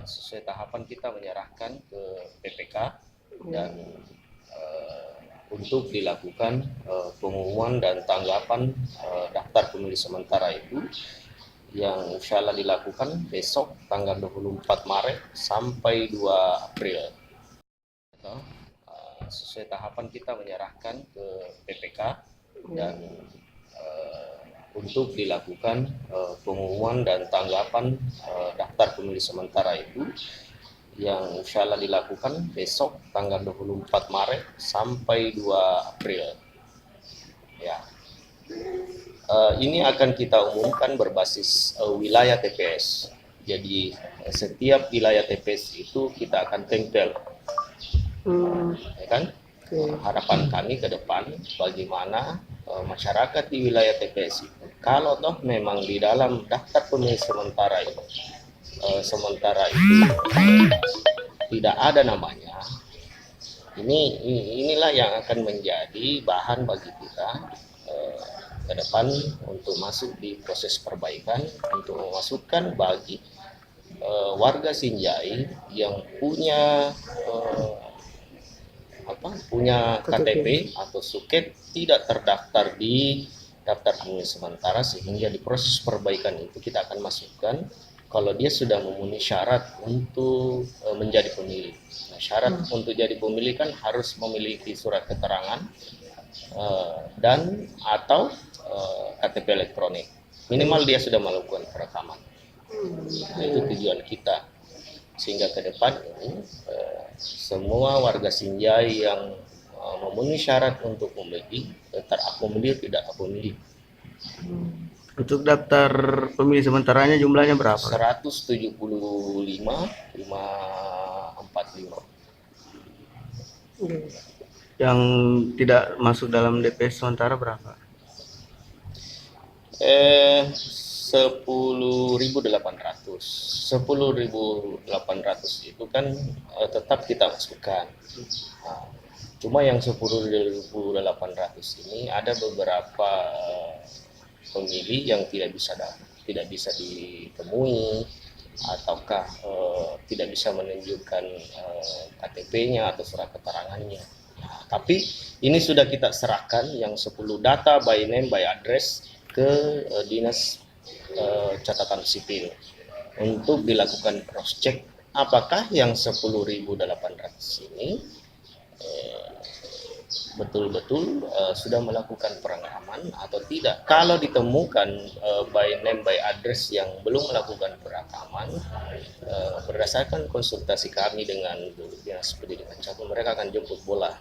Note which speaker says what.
Speaker 1: sesuai tahapan kita menyerahkan ke PPK dan untuk dilakukan pengumuman dan tanggapan daftar pemilih sementara itu yang insya Allah dilakukan besok tanggal 24 Maret sampai 2 April. Sesuai tahapan kita menyerahkan ke PPK dan untuk dilakukan pengumuman dan tanggapan daftar pemilih sementara itu yang insya Allah dilakukan besok tanggal 24 Maret sampai 2 April. Ya. Ini akan kita umumkan berbasis wilayah TPS. Jadi setiap wilayah TPS itu kita akan tempel. Ya kan? Harapan kami ke depan bagaimana masyarakat di wilayah TPS itu kalau toh memang di dalam daftar pemilih sementara itu tidak ada namanya, inilah yang akan menjadi bahan bagi kita ke depan untuk masuk di proses perbaikan untuk memasukkan bagi warga Sinjai yang punya KTP atau suket tidak terdaftar di daftar pemilih sementara, sehingga di proses perbaikan itu kita akan masukkan kalau dia sudah memenuhi syarat untuk menjadi pemilih. Nah, syarat untuk jadi pemilih kan harus memiliki surat keterangan dan atau KTP elektronik. Minimal dia sudah melakukan perekaman. Nah, itu tujuan kita. Sehingga ke depan ini semua warga Sinjai yang memenuhi syarat untuk memilih, terakomodir tidak akomodir.
Speaker 2: Untuk daftar pemilih sementaranya jumlahnya berapa?
Speaker 1: 175.545.
Speaker 2: Yang tidak masuk dalam DPS sementara berapa?
Speaker 1: 10.800 itu kan tetap kita masukkan. Cuma yang 10.800 ini ada beberapa pemilih yang tidak bisa ditemui ataukah tidak bisa menunjukkan KTP-nya atau surat keterangannya. Nah, tapi ini sudah kita serahkan yang 10 data by name by address ke Dinas Catatan Sipil untuk dilakukan cross check apakah yang 10.800 ini betul-betul sudah melakukan perekaman atau tidak. Kalau ditemukan by name by address yang belum melakukan perekaman, berdasarkan konsultasi kami dengan Dinas Pendidikan Catur, mereka akan jemput bola.